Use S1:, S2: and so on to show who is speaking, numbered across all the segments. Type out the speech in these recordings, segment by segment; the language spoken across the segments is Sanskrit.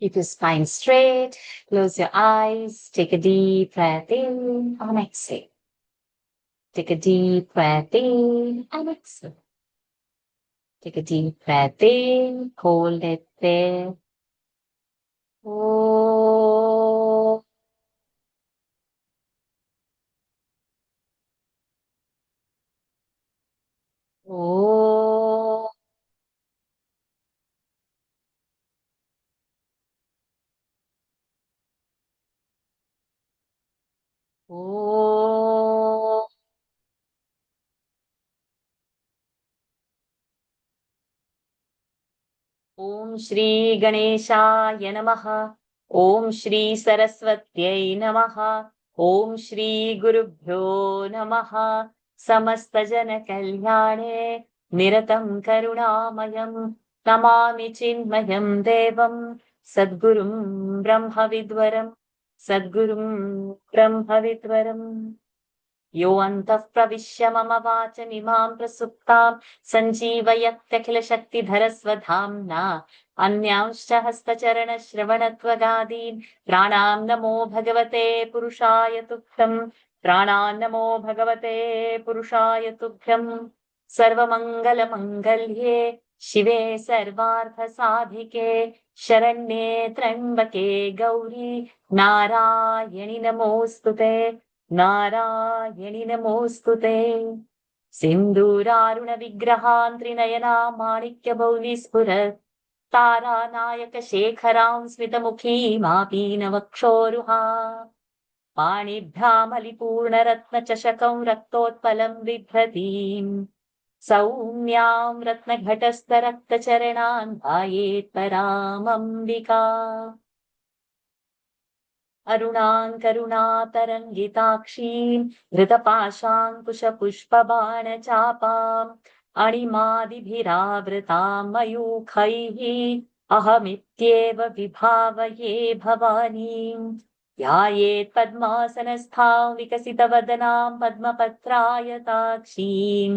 S1: Keep your spine straight. Close your eyes. Take a deep breath in and exhale. Take a deep breath in and exhale. Take a deep breath in. Hold it there. Oh. Oh. Oh. ॐ श्री गणेशाय नमः। ॐ श्री सरस्वत्यै नमः। ॐ श्री गुरुभ्यो नमः। समस्तजनकल्याणे निरतं करुणामयं नमामि चिन्मयं देवं सद्गुरुं ब्रह्मविद्वरं सद्गुरुं ब्रह्मविद्वरम्। यो अन्तः प्रविश्य मम वाचमिमां प्रसुप्तां सञ्जीवयत्यखिलशक्तिधरस्वधाम्ना अन्यांश्च हस्तचरणश्रवणत्वगादीन् प्राणान् नमो भगवते पुरुषाय तुभ्यम्। प्राणान् नमो भगवते पुरुषाय तुभ्यम्। सर्वमङ्गलमङ्गल्ये शिवे सर्वार्थसाधिके शरण्ये त्र्यम्बके गौरी नारायणि नमोऽस्तुते। नारायणि नमोऽस्तुते। सिन्दूरारुणविग्रहान् त्रिनयनां माणिक्यमौलिस्फुरत् तारानायकशेखरां स्मितमुखीमापीनवक्षोरुहा पाणिभ्यामलिपूर्णरत्नचषकं रक्तोत्पलं बिभ्रतीम् सौम्यां रत्नघटस्थरक्तचरणान् ध्यायेत्परामम्बिका। अरुणाङ्करुणातरङ्गिताक्षीं धृतपाशाङ्कुशपुष्पबाणचापाम् अणिमादिभिरावृतां मयूखैः अहमित्येव विभावये भवानीं। ध्यायेत् पद्मासनस्थां विकसितवदनां पद्मपत्रायताक्षीं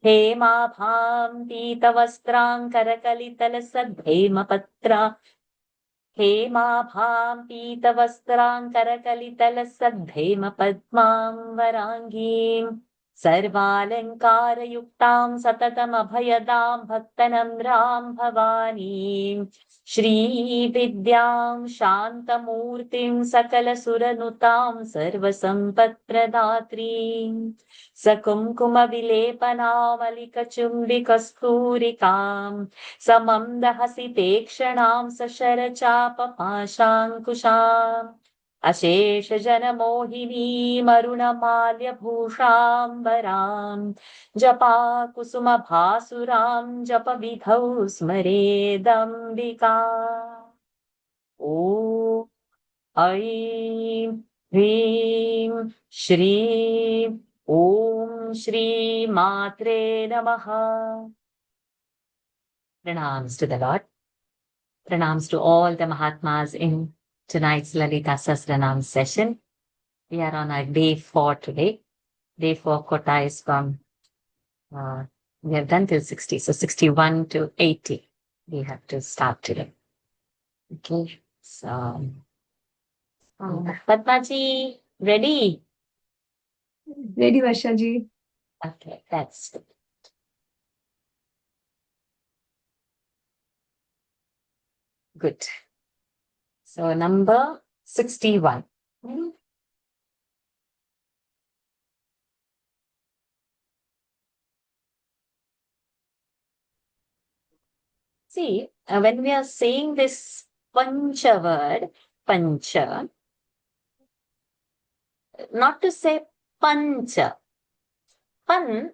S1: हेमाभां पीतवस्त्राङ्करकलितलसद्धेमपत्रा हेमाभां पीतवस्त्राङ्करकलितलसद्धेम पद्मां वराङ्गीं सर्वालङ्कारयुक्तां सततमभयदां भक्तनम्रां भवानीं श्रीविद्यां शान्तमूर्तिं सकलसुरनुतां सर्वसम्पत्प्रदात्रीं सकुङ्कुमविलेपनामलिकचुम्बिकस्तूरिकां समं दहसि तीक्ष्णां सशरचापपाशाङ्कुशाम् अशेषजनमोहिनीमरुणमाल्यभूषाम्बरां जपाकुसुमभासुरां जपविधौ स्मरेदम्बिका। ॐ ऐं ह्रीं श्रीं ॐ श्रीमात्रे नमः। Pranams to the Lord. Pranams to all the Mahatmas in tonight's Lalita Sahasranam session. We are on our day 4 today. Day 4 quota is from, we have done till 60. So 61 to 80. We have to start today. Okay. So, Padmaji, ready?
S2: Ready, Varsha ji.
S1: Okay, that's good. Good. So number 61. See, when we are saying this pancha word, pancha, not to say pancha. Pan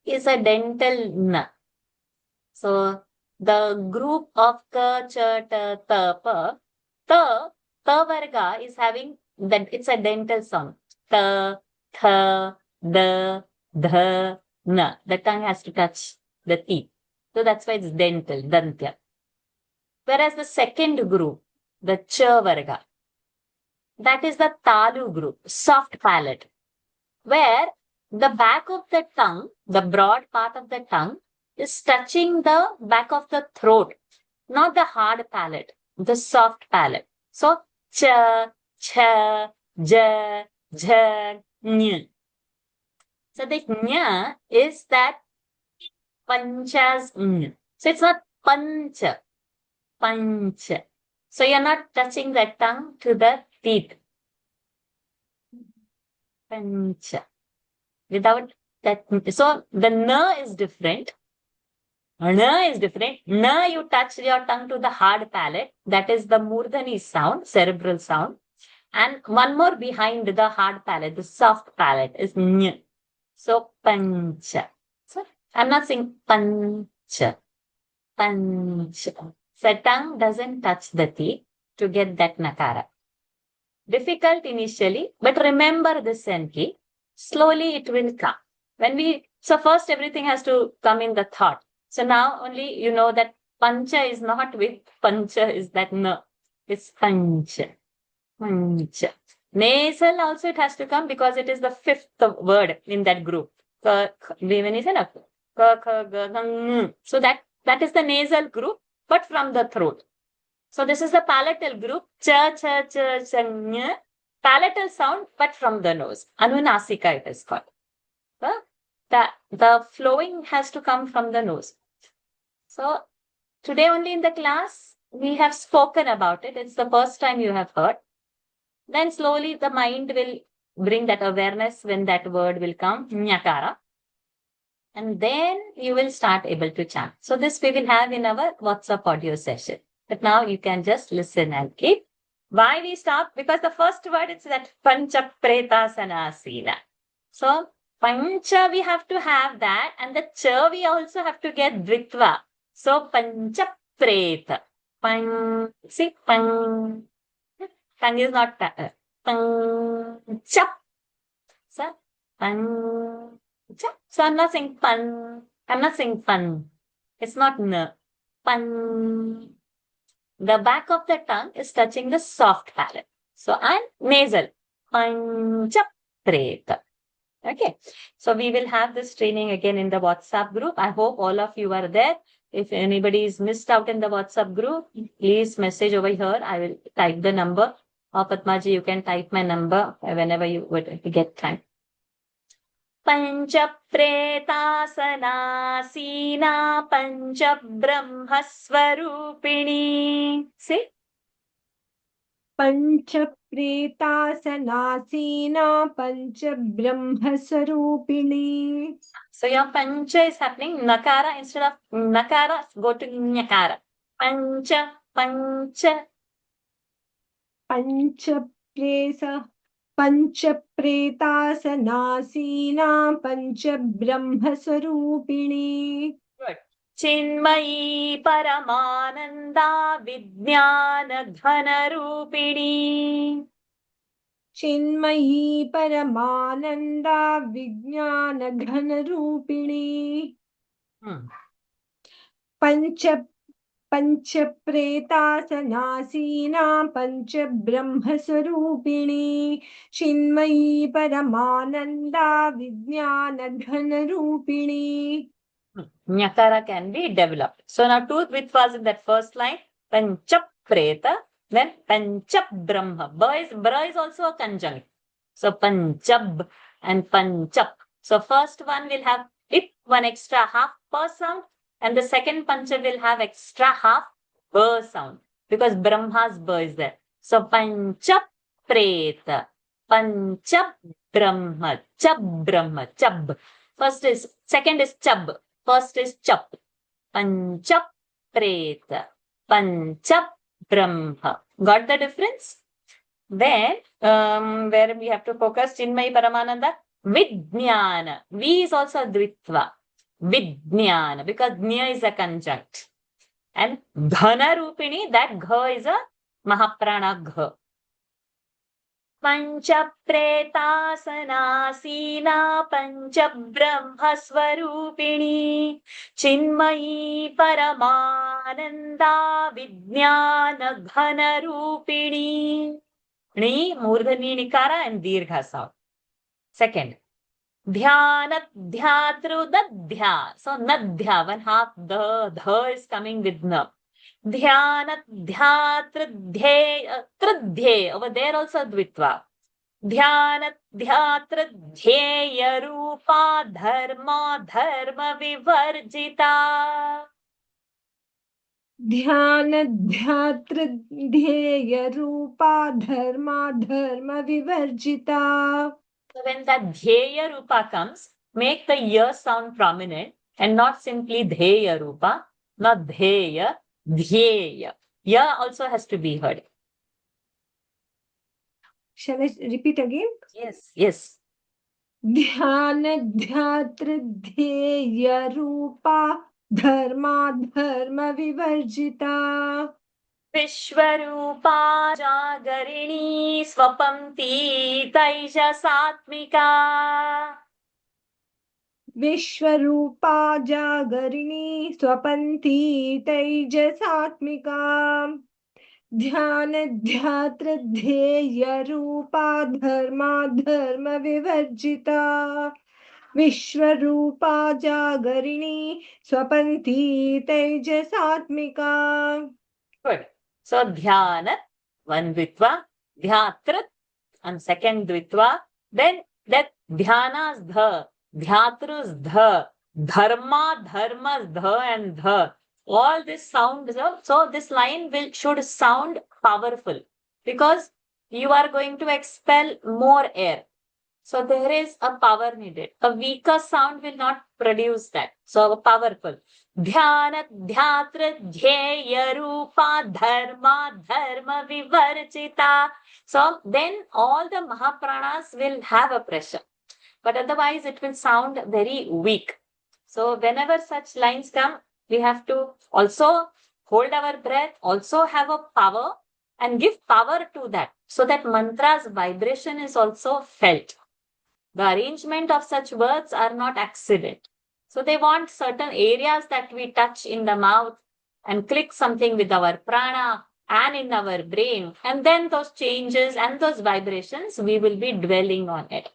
S1: is a dental n. So the group of ka, cha, ta, ta, pa, ta varga is having that it's a dental sound. Ta, tha, da, dha, na. The tongue has to touch the teeth. So that's why it's dental, dantya. Whereas the second group, the cha varga, that is the talu group, soft palate, where the back of the tongue, the broad part of the tongue, is touching the back of the throat, not the hard palate. the soft palate. So, cha, cha, ja, jha, ny. So, the nya is that pancha's ny. So, it's not pancha, pancha. So, you're not touching the tongue to the teeth. Pancha. Without that. So, the na is different. Na is different. Na, you touch your tongue to the hard palate. That is the murdhani sound, cerebral sound. And one more behind the hard palate, the soft palate is ny. So, pancha. So, I'm not saying pancha. Pancha. So, tongue doesn't touch the teeth to get that nakara. Difficult initially, but remember this Senki. Slowly it will come. So first everything has to come in the thought. So now only you know that pancha is not with pancha, is that no. It's pancha. Pancha. Nasal also it has to come because it is the fifth word in that group. When you say so that is the nasal group, but from the throat. So this is the palatal group. Cha, cha, cha, cha, nya. Palatal sound, but from the nose. Anunasika it is called. The flowing has to come from the nose. So today only in the class, we have spoken about it. It's the first time you have heard. Then slowly the mind will bring that awareness when that word will come, nyakara. And then you will start able to chant. So this we will have in our WhatsApp audio session. But now you can just listen and keep. Why we stop? Because the first word is that pancha pretasana. So pancha we have to have that, and the cha we also have to get dvitva. So pancha preta. See, tongue is not pancha. So pancha. So I'm not saying pan. I'm not saying pan. It's not n. Pan. The back of the tongue is touching the soft palate. So and nasal. Pancha preta. Okay. So we will have this training again in the WhatsApp group. I hope all of you are there. If anybody is missed out in the WhatsApp group, please message over here. I will type the number. Or Padmaji, you can type my number whenever you would get time. Pancha pretasana sina pancha brahma swarupini. See?
S2: पञ्चप्रेतासनासीना पञ्चब्रह्मस्वरूपिणी.
S1: So your pancha is happening nakara instead of nakara, go to nyakara. Pancha, pancha.
S2: पञ्चप्रेतासनासीना पञ्चब्रह्मस्वरूपिणी.
S1: Good. Chinmayi Paramananda Vijnana Dhanarupini.
S2: Chinmayi Paramananda विज्ञान घन रूपिणी. पंच पंच प्रेतासनासीना पंच ब्रह्म स्वरूपिणी. चिन्मयी परमानंदा विज्ञान घन रूपिणी.
S1: Nyakara can be developed. So now two dvitvas in that first line. Pancha Preta. Then Panchab Brahma. Bra is also a conjunct. So Panchab and Panchab. So first one will have one extra half per sound. And the second Pancha will have extra half per sound. Because Brahma's ba is there. So Panchab Preta. Panchab Brahma. Chab Brahma. Chab. Second is Chab. First is Chap. Panchab Preta. Panchab Brahma. Got the difference? Then, where we have to focus, Chinmayi Paramananda, Vijnana. V is also a Dvitva. Vijnana, because Nya is a conjunct. And Dhana Rupini, that Gha is a Mahaprana Gha. Pancha Pretasana Sina Pancha Brahma Swarupini Chinmayi Paramananda Vijnana Ghana Rupini. Ni Murdhani Nikara and Dirgha sound. Second, Dhyanat Dhyatru Dadhya. So Nadhya, one half the is coming with na. Dhyana, dhyatrudhye, trudhye. Over there also Dvitva. Dhyana, dhyatrudhyeya rupa dharma, dharma vivarjita.
S2: ध्यान ध्यात्र ध्येय रूपा धर्मा धर्म विवर्जिता.
S1: So when that dhyaya rupa comes, make the ya sound prominent and not simply dhyaya rupa, not dhyaya, dhyaya. Ya also has to be heard.
S2: Shall I repeat again?
S1: Yes, yes.
S2: ध्यान ध्यात्र ध्येय रूपा धर्मा धर्म विवर्जिता.
S1: विश्वरूपा जागरिणी स्वपंती तैजसात्मिका.
S2: विश्वरूपा जागरिणी स्वपन्ती तेजसात्मिका. ध्यान ध्यात्र ध्येय रूपा धर्मा धर्म विवर्जिता. विश्वरूपा जागरिणी स्वपन्ती तेजसात्मिका.
S1: Good. So dhyana, one dvitva, dhyatrat, and second dvitva. Then that dhyana's dha, dhyatru's dha, dharma, dharma's dha and dha. All this sounds up. So this line should sound powerful because you are going to expel more air. So there is a power needed. A weaker sound will not produce that. So powerful. Dhyana, dhyatra, dhyeya, rupa, dharma, dharma, vivarjita. So then all the Mahapranas will have a pressure. But otherwise it will sound very weak. So whenever such lines come, we have to also hold our breath, also have a power and give power to that. So that mantra's vibration is also felt. The arrangement of such words are not accident. So they want certain areas that we touch in the mouth and click something with our prana and in our brain. And then those changes and those vibrations, we will be dwelling on it.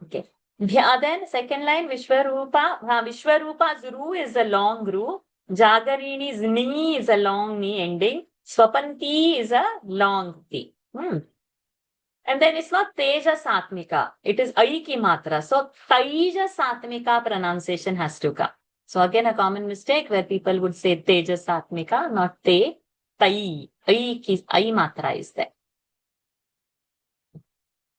S1: Okay. Then second line, Vishwarupa. Vishwarupa's ru is a long ru. Jagarini's ni is a long ni ending. Swapanti is a long ti. And then it's not Tejas Atmika. It is Ai ki matra. So Tejas Atmika pronunciation has to come. So again a common mistake where people would say Tejas Atmika, not Te, Tai. Ai matra is there.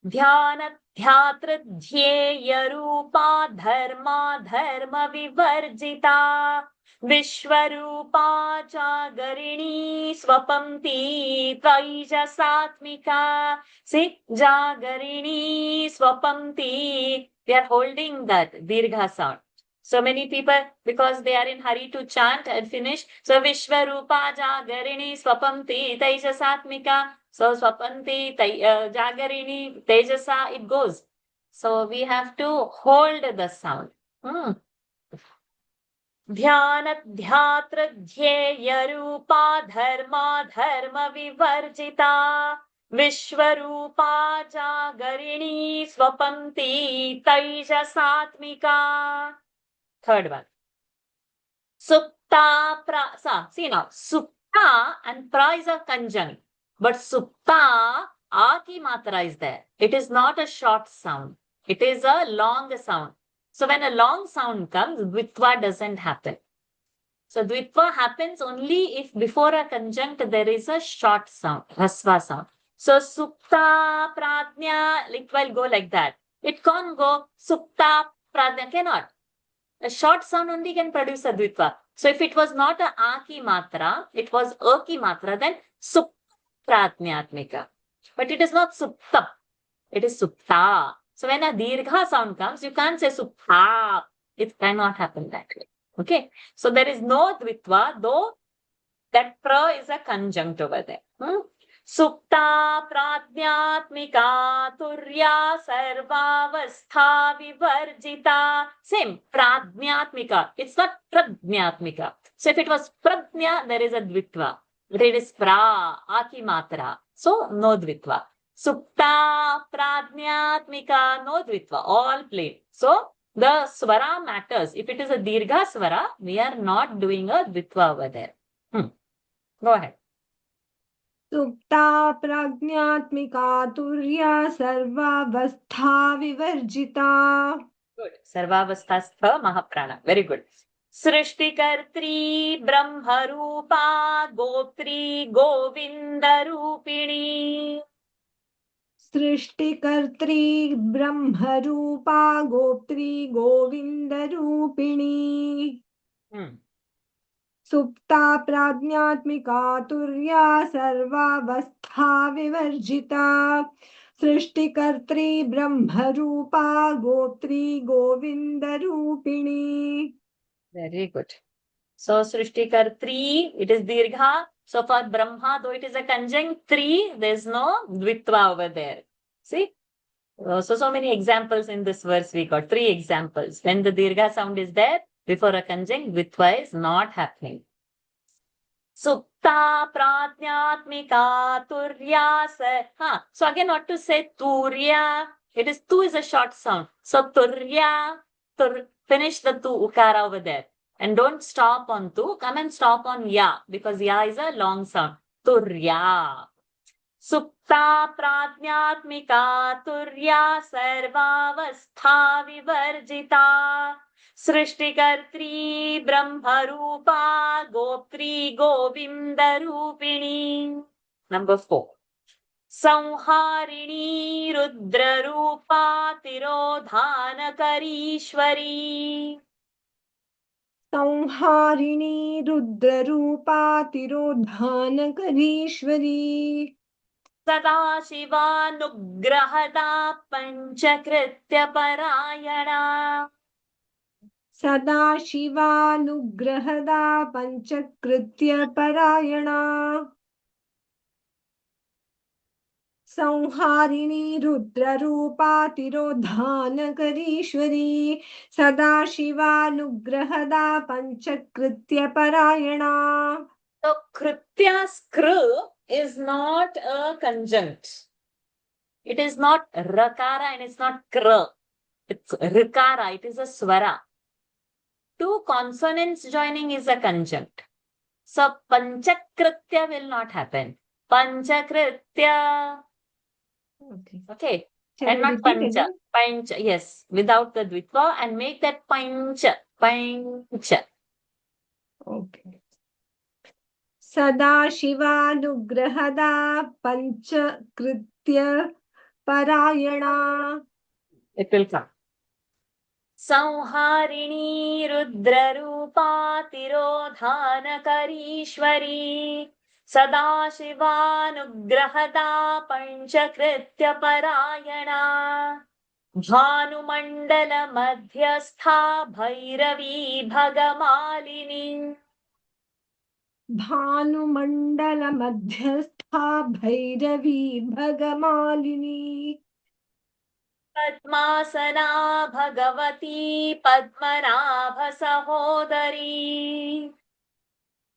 S1: Dhyana dhyatra dhyeya rupa dharma dharma vivarjita. Vishwarupa Jagarini Swapamti Taijasatmika. See, Jagarini Swapamti. We are holding that Dirgha sound. So many people, because they are in hurry to chant and finish. So Vishwarupa Jagarini Swapamti Taijasatmika. So Swapanti Jagarini Tejasa, it goes. So we have to hold the sound. Dhyana dhyatra dhyeya rupa dharma dharma vivarjita. Vishwarupa jagarini swapamti taijasatmika. Third one. Supta pra. See now, supta and pra is a conjunct. But supta, a ki matra is there. It is not a short sound. It is a long sound. So when a long sound comes, dvitva doesn't happen. So dvitva happens only if before a conjunct there is a short sound, rasva sound. So supta pradnya, it will go like that. It can't go supta pradnya, cannot. A short sound only can produce a dvitva. So if it was not a ki matra, it was a ki matra, then supta pradnyatmika. But it is not supta, it is supta. So when a dirgha sound comes, you can't say supta. It cannot happen that way. Okay. So there is no dvitva, though that pra is a conjunct over there. Supta pradnyatmika turya sarvavastha vivarjita. Same, pradnyatmika. It's not pradnyatmika. So if it was pradnya, there is a dvitva. But it is pra, aki matra. So no dvitva. Supta, pradnyatmika, no dvitva, all plain. So the swara matters. If it is a dirgha swara, we are not doing a dvitva over there. Go ahead.
S2: सुप्ता प्रज्ञात्मिका तुर्या सर्वावस्था विवर्जिता.
S1: Good. Sarvavasthastha Mahaprana. Very good. Srishtikartri Brahmarupa Goptri Govindarupini.
S2: सृष्टिकर्त्री ब्रह्मरूपा गोप्त्री गोविन्दरूपिणी. सुप्ता प्राज्ञात्मिका तुर्या सर्वावस्था विवर्जिता. सृष्टिकर्त्री ब्रह्मरूपा गोप्त्री गोविन्दरूपिणी.
S1: Very good. So Srishtikartri, it is Dirgha. So for Brahma, though it is a conjunct three, there is no Dvitva over there. See? So many examples in this verse we got. 3 examples. When the Dirgha sound is there, before a conjunct, Dvitva is not happening. Supta Pratnyatmika Turya So again, what to say? Turya. It is Tu is a short sound. So Turya. Finish the Tu Ukara over there. And don't stop on Tu. Come and stop on Ya. Because Ya is a long sound. Turya. Supta Pratnyatmika Turya Sarvavastha Vivarjita. Srishtikartri Brahmarupa Goptri Govindarupini. Number 4. Samharini Rudrarupa Tirodhanakarishwari.
S2: संहारिणी रुद्ररूपा तिरोधानकरीश्वरी.
S1: सदाशिवानुग्रहदा पञ्चकृत्यपरायणा.
S2: सदाशिवानुग्रहदा पञ्चकृत्यपरायणा. संहारिणी रुद्ररूपा तिरोधानकरीश्वरी. सदाशिवानुग्रहदा पञ्चकृत्यपरायणा.
S1: So Kritya Skru is not a conjunct. It is not Rakara and it's not Kra. It's Rikara. It is a Swara. 2 consonants joining is a conjunct. So Panchakritya will not happen. Panchakritya. Okay. And not Pancha. Pancha. Yes. Without the Dvitva and make that Pancha. Pancha.
S2: Okay. सदाशिवानुग्रहदा पञ्चकृत्य परायणा.
S1: It will come. संहारिणी रुद्ररूपा तिरोधानकरीश्वरी. सदाशिवानुग्रहदा पञ्चकृत्यपरायणा. भानुमण्डलमध्यस्था भैरवी भगमालिनी.
S2: भानुमण्डलमध्यस्था भैरवी भगमालिनी.
S1: पद्मासना भगवती पद्मनाभसहोदरी.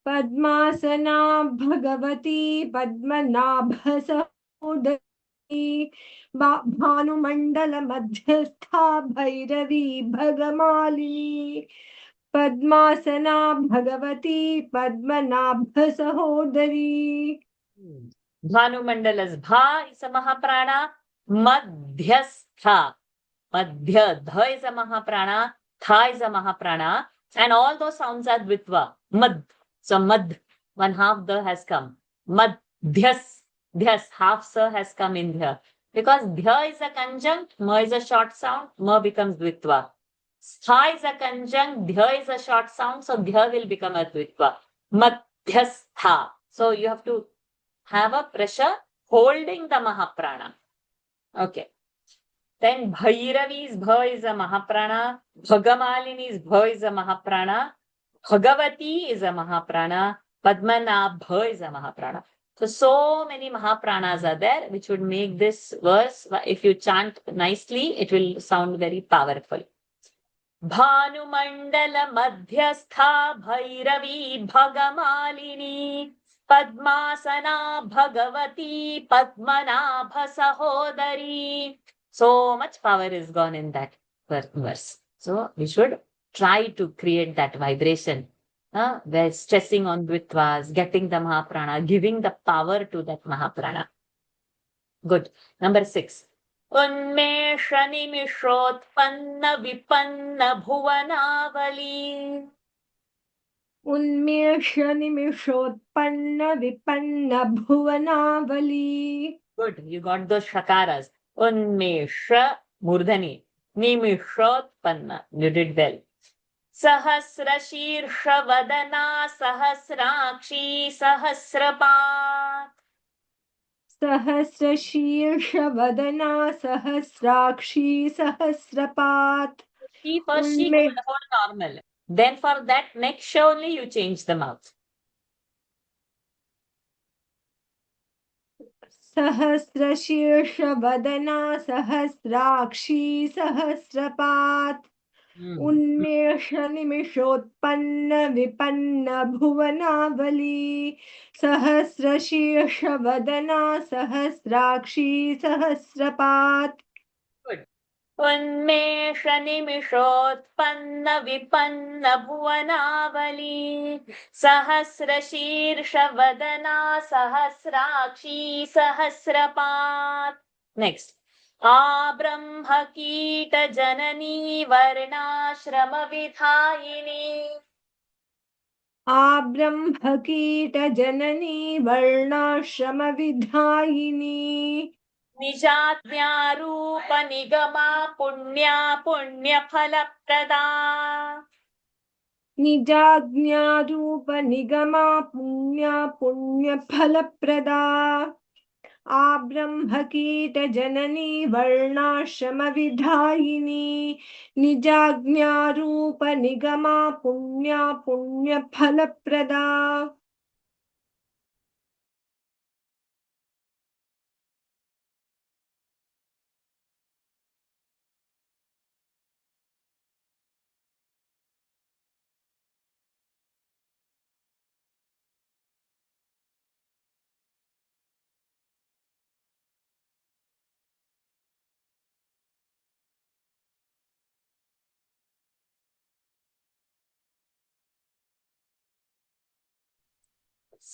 S2: पद्मासना भगवती पद्मनाभसहोदरी. भानुमण्डलमध्यस्था भैरवी भगमालिनी. पद्मासना भगवती पद्मनाभसहोदरी.
S1: Bhanumandalas Bha is a Mahaprana. Madhyastha. Madhya. Dha is a Mahaprana. Tha is a Mahaprana. And all those sounds are Dvitva. Mad. So Mad. 1/2 the has come. Madhyas. Dhyas. Half sa has come in here. Because Dhya is a conjunct. Ma is a short sound. Ma becomes Dvitva. Stha is a conjunct. Dhya is a short sound. So Dhya will become a Dvitva. Madhyastha. So you have to have a pressure holding the Mahaprana. Okay. Then Bhairavi's Bha is a Mahaprana. Bhagamalini's Bha is a Mahaprana. Bhagavati is a Mahaprana. Padmanabha is a Mahaprana. So many Mahapranas are there which would make this verse, if you chant nicely, it will sound very powerful. Bhanumandala Madhyastha Bhairavi Bhagamalini. Padmasana Bhagavati Padmanabha Sahodari. So much power is gone in that verse. So we should try to create that vibration We're stressing on Dvitvas, getting the Mahaprana, giving the power to that Mahaprana. Good. Number 6. Unmesha nimishotpanna vipanna bhuvanavali.
S2: उन्मेष निमिषोत्पन्न विपन्न भुवनावली.
S1: Good. You got those shakaras. Unmesha murdhani. Nimishotpanna. You did well. Sahasra vadana sahasrakshi sahasrapat.
S2: सहस्रशीर्ष वदना सहस्राक्षी सहस्रपात.
S1: She first she
S2: उनमें
S1: hold normal. Then for that next only you change the mouth.
S2: सहस्रशीर्ष वदना सहस्राक्षी सहस्रपात. उन्मेष निमिषोत्पन्न विपन्न भुवनावली. सहस्रशीर्ष वदना सहस्राक्षी सहस्रपात.
S1: Good. Unmesha nimishotpanna vipanna bhuvanavali. Sahasra shirsha vadana sahasrakshi sahasrapat. Next. Abrahma kita janani varnashrama vidhayini.
S2: आब्रह्मकीट जननी वर्णाश्रम विधायिनी.
S1: निजाज्ञारूप निगमा पुण्या पुण्य फलप्रदा.
S2: निजाज्ञारूप निगमा पुण्या पुण्य फलप्रदा. आब्रह्मकीट जननी वर्णाश्रम विधायिनी. निजाज्ञारूप निगमा पुण्या पुण्य फलप्रदा.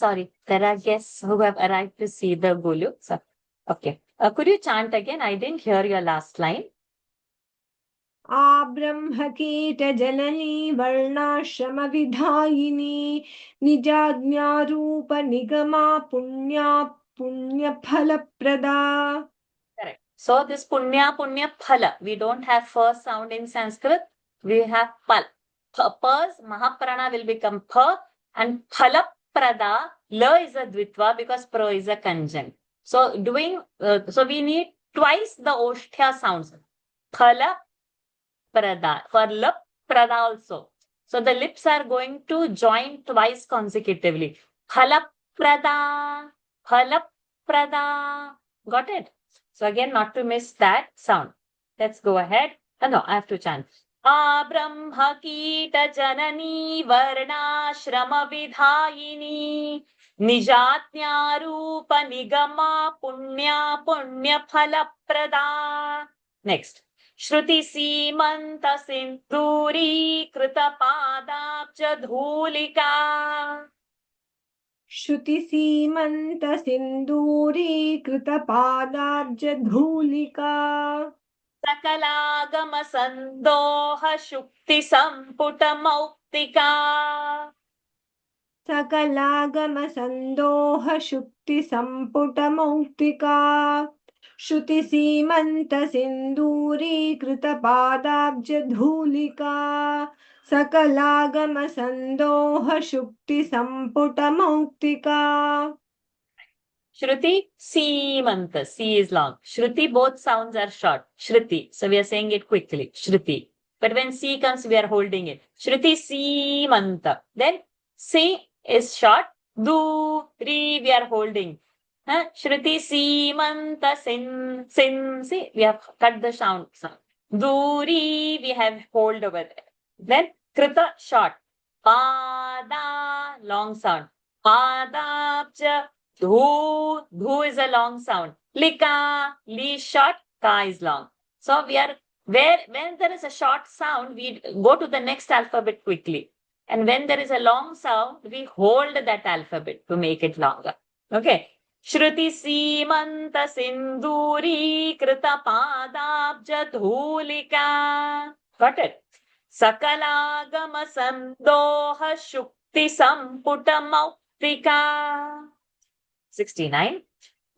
S1: Sorry, there are guests who have arrived to see the Golu. So, okay. Could you chant again? I didn't hear your last line.
S2: आब्रह्मकीट जननी वर्णाश्रम विधायिनी. निजाज्ञारूप निगमा पुण्या पुण्य फलप्रदा.
S1: Correct. So this punya punya phala, we don't have first sound in Sanskrit. We have pal. Pa's Mahaprana will become pa, and phala prada, la is a dvitva because pro is a conjunct. So so we need twice the oshtha sounds. Phala prada. For la prada also. So the lips are going to join twice consecutively. Phala prada. Phala prada. Got it? So again, not to miss that sound. Let's go ahead. No, I have to chant. Abrahma kita janani varnashrama vidhayini. Nijatnya rupa nigama punya punya phala prada. Next. Shruti simanta sinduri krita padabja dhulika.
S2: Shruti सीमंत सिंदूरीकृत पादाब्ज धूलिका.
S1: सकलागम संदोह शुक्ति Samput मौक्तिका.
S2: सकलागम संदोह शुक्ति Samput मौक्तिका. Shruti सीमंत सिंदूरीकृत पादाब्ज धूलिका. सकलागम संदोह शुक्ति Samput मौक्तिका.
S1: Shruti, Simanta. C is long. Shruti, both sounds are short. Shruti. So we are saying it quickly. Shruti. But when C comes, we are holding it. Shruti, Simanta. Then C is short. Du, Ri, we are holding. Shruti, Simanta, Sin, Sin. See, we have cut the sound. Duri, we have hold over there. Then Krita, short. Pada, long sound. Padabja. Dhu is a long sound. Lika, li short, ka is long. So we are when there is a short sound, we go to the next alphabet quickly. And when there is a long sound, we hold that alphabet to make it longer. Okay. Shruti Simanta Sinduri Krita Padabja Dhulika. Got it? Sakalagama Sandoha Shukti Samputa Mautrika. 69.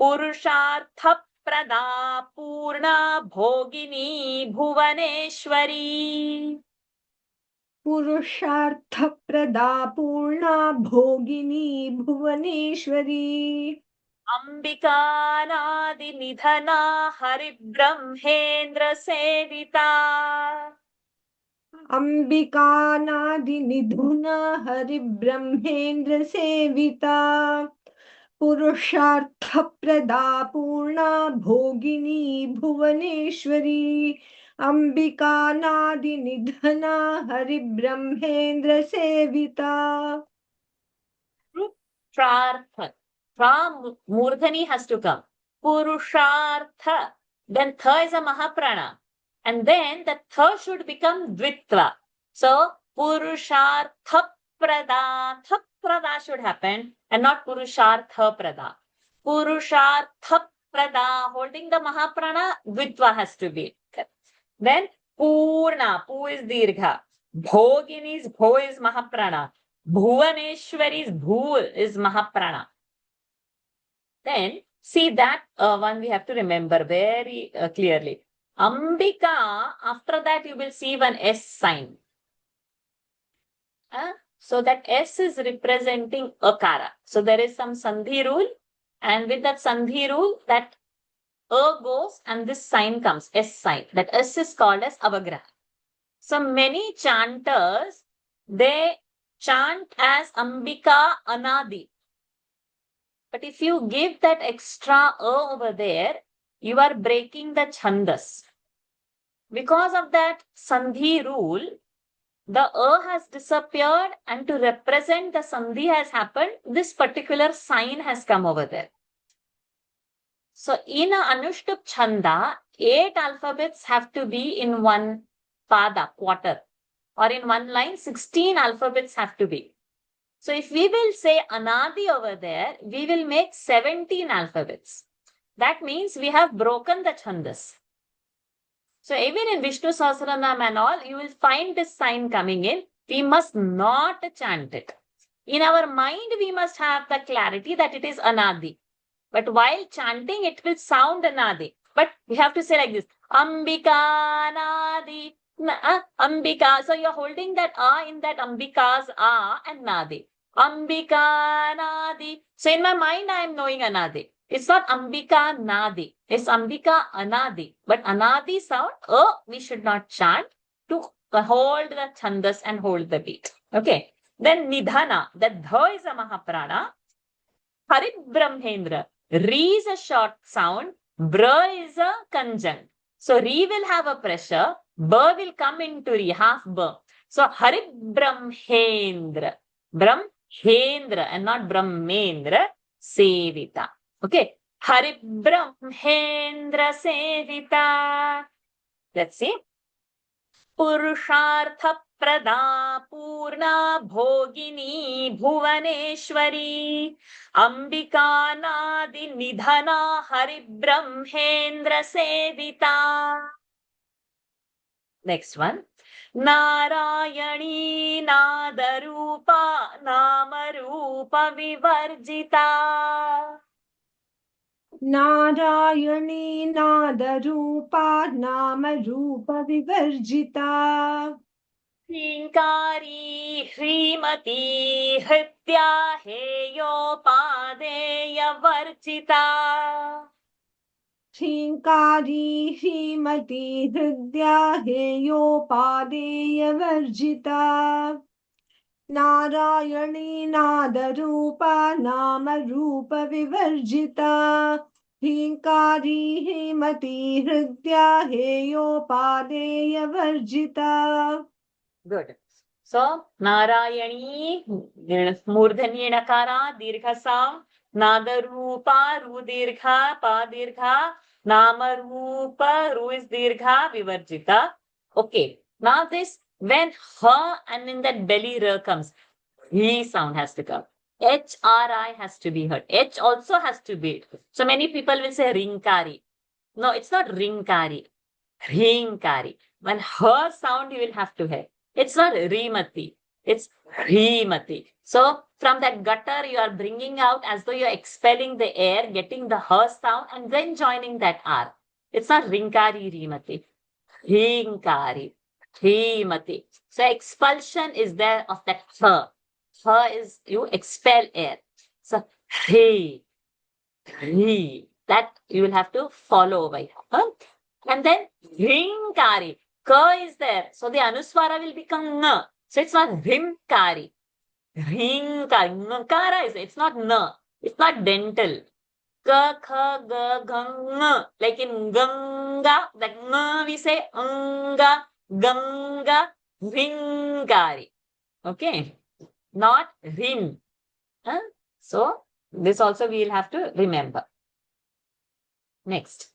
S1: Purushartha Prada Purna Bhogini Bhuvaneshwari.
S2: पुरुषार्थप्रदा पूर्णा भोगिनी भुवनेश्वरी
S1: Ambikanaadinidhana Haribrahmendra Sevita.
S2: अंबिकानादिनिधुना हरिब्रह्मेन्द्र सेविता पुरुषार्थप्रदा पूर्णा भोगिनी Bhuvaneshwari अंबिकानादिनिधना हरिब्रह्मेन्द्र सेविता.
S1: Purushartha. From Murdhani has to come. Purushartha. Then Tha is a Mahaprana. And then the Tha should become Dvitva. So Purushartha Prada. Tha Prada should happen and not Purushartha Prada. Purushartha Prada. Holding the Mahaprana, Dvitva has to be. Then Purna. Pu is Dirgha. Bhogini's Bho is Mahaprana. Bhuvaneshwari's Bhu is Mahaprana. Then see that one we have to remember very clearly. Ambika, after that you will see one S sign. So that S is representing Akara. So there is some Sandhi rule, and with that Sandhi rule, that A goes and this sign comes, S sign. That S is called as Avagraha. So many chanters, they chant as Ambika Anadi. But if you give that extra A over there, you are breaking the Chandas. Because of that Sandhi rule, the A has disappeared, and to represent the Sandhi has happened, this particular sign has come over there. So in a Anushtup Chanda, 8 alphabets have to be in one pada, quarter. Or in one line, 16 alphabets have to be. So if we will say Anadi over there, we will make 17 alphabets. That means we have broken the Chandas. So even in Vishnu Sahasranam and all, you will find this sign coming in. We must not chant it. In our mind, we must have the clarity that it is Anadi. But while chanting, it will sound Anadi. But we have to say like this, Ambika Nadi, Ambika. So you're holding that A in that Ambika's A and Nadi. Ambika Nadi. So in my mind, I am knowing Anadi. It's not Ambika Nadi. It's Ambika Anadi. But Anadi sound, we should not chant to hold the Chandas and hold the beat. Okay. Then Nidhana. That Dha is a Mahaprana. Harit Brahmendra. Re is a short sound. Bra is a conjunct. So Re will have a pressure. Ba will come into Re, half Ba. So Harit Brahmendra. Brahmendra and not Brahmendra. Sevita. Okay. Harit Brahmendra Sevita. Let's see. Purushartha Prada Purna Bhogini Bhuvaneshwari Ambika Nadi Nidhana Haribrahmendra Sevita. Next one. Narayani Nadarupa Namarupa Vivarjita.
S2: Narayani नादरूपा Namrup विवर्जिता
S1: Hinkari Hrimati Hritya Heyopadeya Varchita.
S2: श्रींकारी श्रीमती हृदया हेयोपादेय वर्जिता नारायणी नादरूपा नाम रूप विवर्जिता ह्रींकारी हेमती हृदया हेयोपादेय वर्जिता.
S1: Good. So, Narayani, Murdhani Nakara, Dirgha Sound, Nadarupa, Ru Dirgha, Pa Dirgha, Namarupa, Ru is Dirgha, Vivarjita. Okay. Now this When her and in that belly r comes, he sound has to come. HRI has to be heard. H also has to be. So many people will say ringkari. No, it's not ringkari. Ringkari. When her sound you will have to hear. It's not rimati. It's rimati. So from that gutter you are bringing out as though you're expelling the air, getting the her sound and then joining that R. It's not ringkari rimati. Ringkari. Rimati. So expulsion is there of that her. Her is you expel air. So he. That you will have to follow over here. Huh? And then ringkari. Ka is there. So the anuswara will become na. So it's not rimkari. Ringkari. Nkara is it's not na. It's not dental. Ka, kha, ga, gang. Like in Ganga, that na we say anga, Ganga, ringkari. Okay. Not rin. Huh? So this also we will have to remember. Next.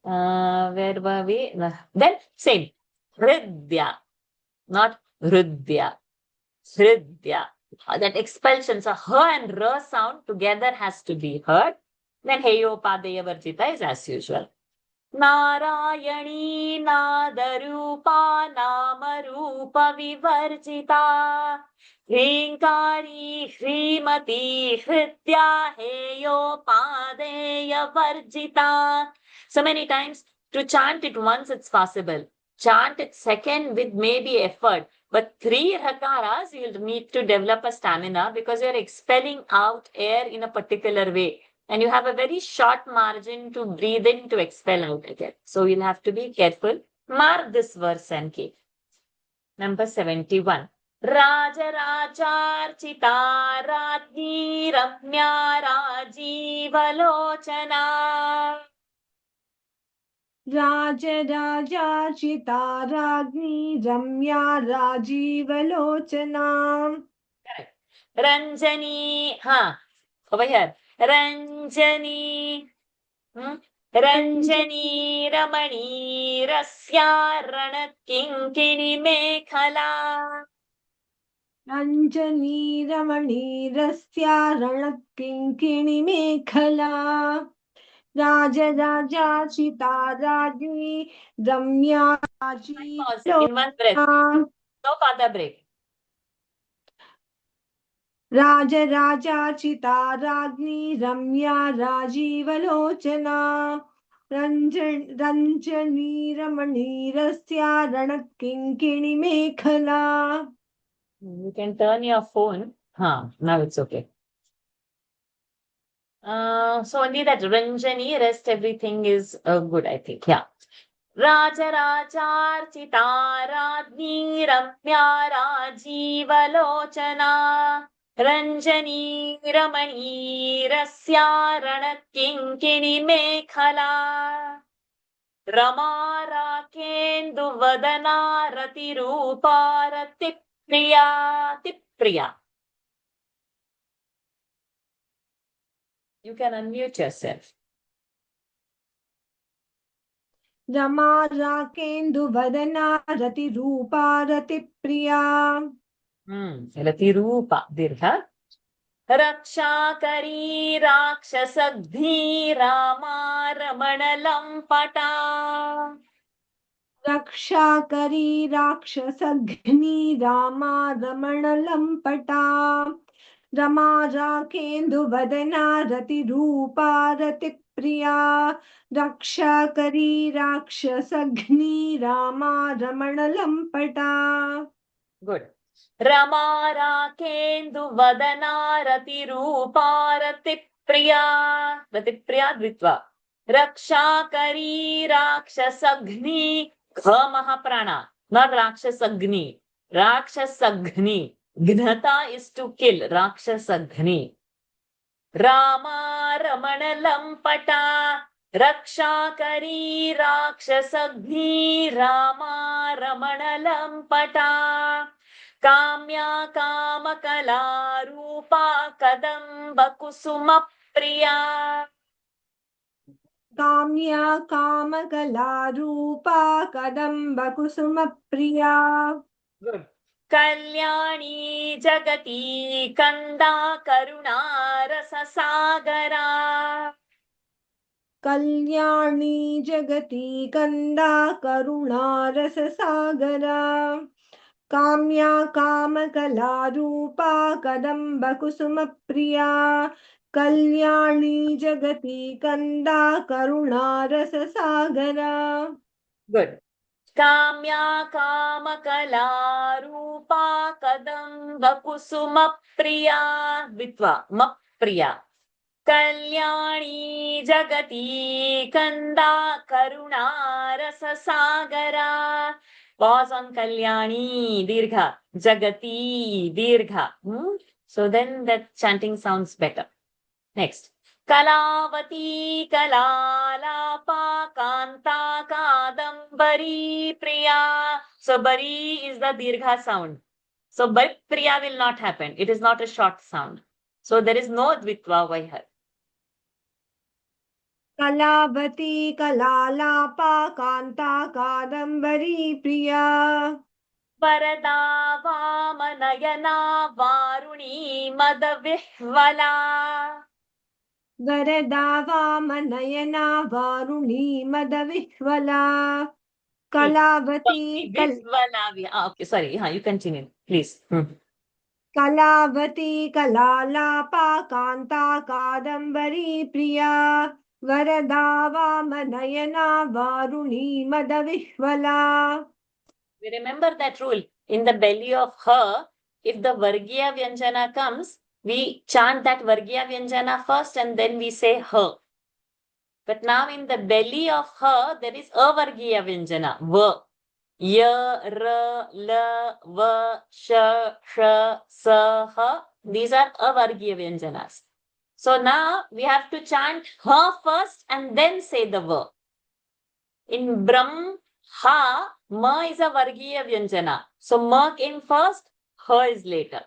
S1: Where were we? Then same. Hridya, not Hridya. Hridya. That expulsion. So her and ra sound together has to be heard. Then heyo padeya varjita is as usual. Narayani नादरूपा Namrup विवर्जिता ह्रीङ्कारी ह्रीमती हृद्या हेयोपादेय वर्जिता. So many times to chant it once it's possible. Chant it second with maybe effort. But 3 hakaras you'll need to develop a stamina because you're expelling out air in a particular way. And you have a very short margin to breathe in to expel out again. So you'll have to be careful. Mark this verse and keep. Number 71. Rajaracharchita Radhi Ramya Rajivalochana.
S2: राजराजार्चिता राज्ञी रम्या राजीवलोचना.
S1: Correct. Ranjani. Over here. Ranjani. Ranjani Ramani Rasya Ranakinkini Mekhala.
S2: रञ्जनी रमणीरस्या रणकिङ्किणी मेखला. राजराजार्चिता राज्ञी रम्या
S1: Pause in one breath.
S2: राजीवलोचना.
S1: No further break.
S2: राजराजार्चिता राज्ञी रम्या राजीवलोचना. रञ्जनी रमणीरस्या रणकिङ्किणी मेखला.
S1: You can turn your phone. Now it's okay. So only that Ranjani, rest everything is good, I think. Yeah. Rajaracharchita Radni Ramya Rajivalochana Ranjani Ramani Rasya Ranakinkini Mekhala Rama Rakendu Vadana Rati Rupa Rati Priya Tipriya. You can unmute yourself.
S2: Rama राकेन्दुवदना रतिरूपा Ratipriya.
S1: Rati Rupa Dirha. Rakshakari Rakshasagdhi Rama Ramanalam
S2: रक्षाकरी राक्षसघ्नी रामा रमणलम्पटा. रमा राकेन्दुवदना रतिरूपा रतिप्रिया. रक्षाकरी राक्षसघ्नी रामा रमणलम्पटा.
S1: Good. Rama Rakendu Vadana Rati Rupa Rati Priya Dvitva. Rakshakari Rakshasagni Mahaprana. Not Rakshasagni. Rakshasagni. Gnata is to kill. Rakshasagni. Rama Ramana Lampata. Rakshakari Rakshasagni Rama Ramana Lampata. Kamya Kamakala Rupa Kadamba Kusuma Priya.
S2: काम्या कामकला रूपा कदम्ब कुसुम प्रिया.
S1: Good. Kalyani Jagati Kanda Karuna Rasa Sagara.
S2: कल्याणी जगति कंदा करुणा रस सागरा काम्या काम कला रूपा कदम्ब कुसुम प्रिया कल्याणी जगति कंदा करुणा रस सागरा
S1: Good. Kamya Kamakala Rupa Kadamba Kusuma Priya Vitva Mapriya. Kalyani Jagati Kanda Karuna Rasa Sagara. Pause on Kalyani Dirgha. Jagati Dirgha. So then that chanting sounds better. Next. Kalavati Kalalapa Kanta Kadambari Priya. So Bari is the Dirgha sound. So Bari Priya will not happen. It is not a short sound. So there is no Dvitva by her.
S2: Kalavati कलालापा Kanta Kadambari Priya
S1: Varada Vamanayana Varuni Madavihvala.
S2: वरदा वामनयना वारुणी मदविह्वला कलावती
S1: Vihvala. Okay, sorry. You continue, please.
S2: कलावती कलालापा कांता कादम्बरी प्रिया वरदा वामनयना वारुणी मदविह्वला
S1: We remember that rule. In the belly of her, if the Vargiya Vyanjana comes, we chant that Vargiya Vyanjana first and then we say her. But now in the belly of her, there is a Vargiya Vyanjana. V. Ya, R, L, V, Sh, Sh, S, H. These are avargiya vyanjanas. So now we have to chant her first and then say the V. In Brahm, Ha, Ma is a Vargiya Vyanjana. So Ma came first, Ha is later.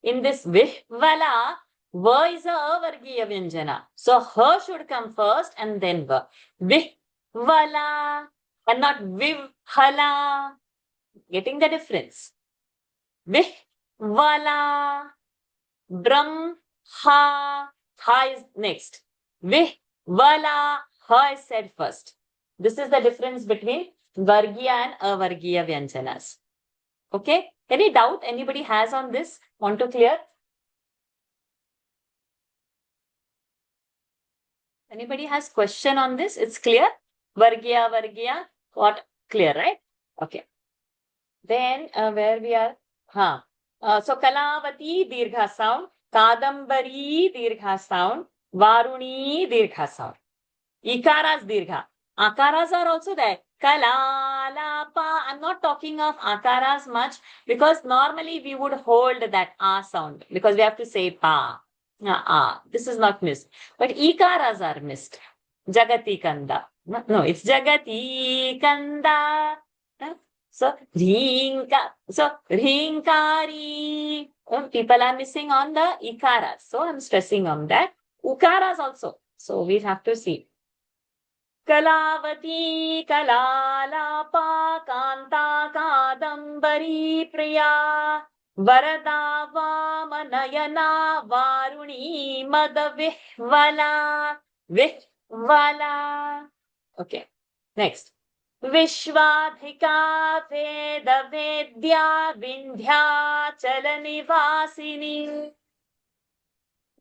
S1: In this Vihvala, Va is a Avargiya Vyanjana. So Ha should come first and then Va. Vihvala and not Vivhala. Getting the difference? Vihvala. Brahm, Ha. Ha is next. Vihvala, Ha is said first. This is the difference between Vargiya and Avargiya Vyanjanas. Okay? Any doubt anybody has on this? Want to clear? Anybody has question on this? It's clear? Vargiya, Vargiya, what? Clear, right? Okay. Then where we are? So Kalavati Dirgha sound, Kadambari Dirgha sound, Varuni Dirgha sound. Ikaras Dirgha. Akaras are also there. Kalalapa. I'm not talking of akaras much because normally we would hold that a sound because we have to say pa. This is not missed. But ikaras are missed. Jagati Kanda. No, it's Jagati Kanda. So Ringkari. People are missing on the ikaras. So I'm stressing on that. Ukaras also. So we have to see. Kalavati Kalalapa Kanta Kadambari Priya Varada Vamanayana Varuni Madavihvala Vihvala. Okay, next. Vishwadhika Veda Vedya Vindhya Chalanivasini.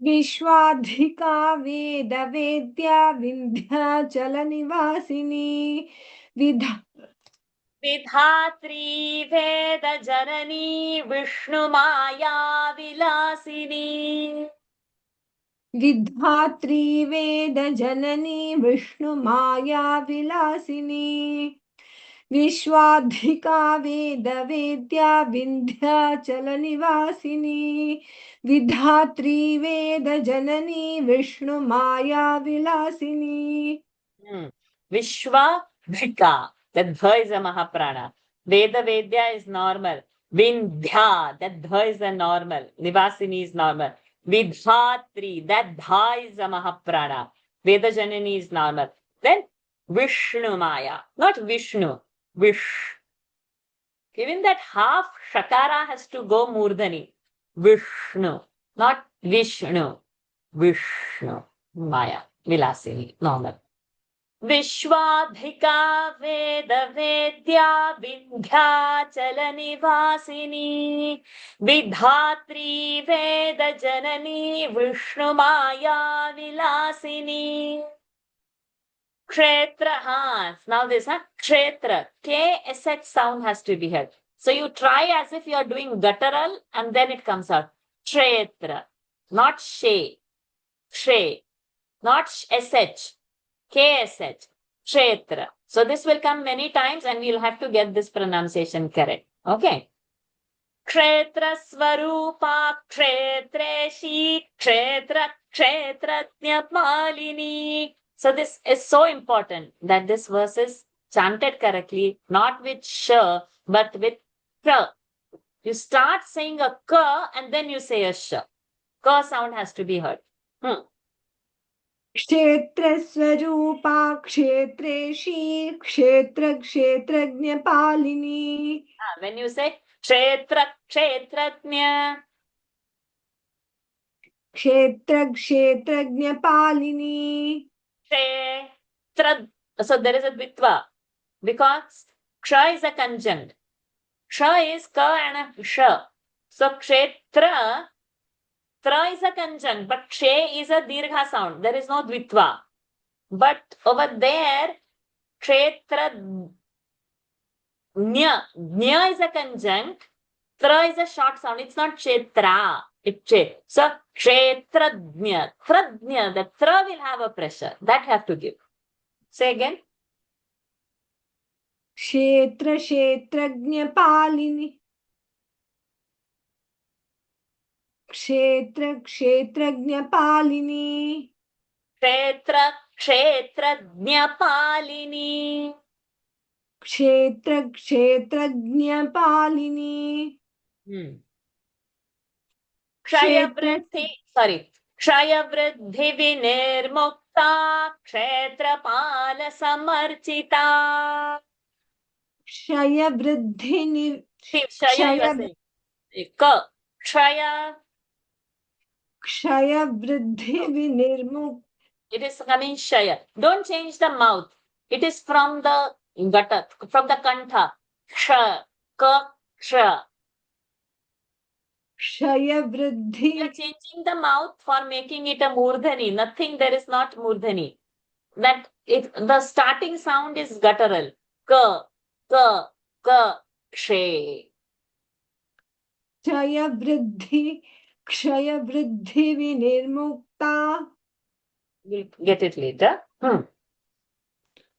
S2: विश्वाधिका वेद वेद्या विंध्याचल निवासिनी
S1: विधात्री वेद जननी विष्णु माया विलासिनी.
S2: विधात्री वेद जननी विष्णु माया विलासिनी विश्वाधिका वेद वेद्या विंध्याचल निवासिनी विधात्री वेद जननी विष्णु माया Vilasini.
S1: Vishwadhika, that dha is a mahaprana. Veda Vedya is normal. Vindhya, that dha is a normal. Nivasini is normal. Vidhatri, that dha is a mahaprana. Veda Janani is normal. Then Vishnu Maya, not Vishnu. Vish. Given that half shakara has to go murdani. Vishnu, not Vishnu. Vishnu. Maya. Vilasini. Normal. विश्वाधिका वेद वेद्या विंध्याचल निवासिनी विधात्री वेद जननी विष्णु माया Vilasini kshetra. Now this kshetra, KSH sound has to be heard. So you try as if you are doing guttural and then it comes out. Kshetra, not she, she, not SH. KSH, Kshetra. So this will come many times and we'll have to get this pronunciation correct. Okay. Kshetra Swarupa Kshetreshi Kshetra Kshetratnya Malini. So this is so important that this verse is chanted correctly, not with sh, but with k. You start saying a k and then you say a sh. K sound has to be heard.
S2: क्षेत्रस्वरूपा क्षेत्रेशी क्षेत्र क्षेत्रज्ञपालिनी.
S1: When you say kshetra kshetratnya,
S2: क्षेत्र क्षेत्रज्ञपालिनी.
S1: kshetra, so there is a ditva because ksha is a conjunct. Ksha is ka and a sh. So kshetra, tra is a conjunct, but kshe is a dirgha sound. There is no dvitva. But over there, kshetra nya is a conjunct, tra is a short sound. It's not kshetra. It's che. So kshetradnya, tradnya, the tra will have a pressure. That have to give. Say again.
S2: क्षेत्र क्षेत्रज्ञपालिनी. क्षेत्र क्षेत्रज्ञपालिनी.
S1: क्षेत्र क्षेत्रज्ञपालिनी.
S2: क्षेत्र क्षेत्रज्ञपालिनी.
S1: क्षयवृद्धि, क्षयवृद्धि विनिर्मुक्ता क्षेत्रपाल समर्चिता.
S2: क्षयवृद्धि क्षयवृद्धि विनिर्मुक्ता.
S1: It is coming shaya. Don't change the mouth. It is from the gutter, from the kantha. Ksha, ka, ksha.
S2: क्षयवृद्धि.
S1: You are changing the mouth for making it a murdhani. Nothing there is not murdhani. That it, the starting sound is guttural. Ka, ka, ka, kshe.
S2: क्षयवृद्धि क्षयवृद्धि विनिर्मुक्ता.
S1: We'll get it later.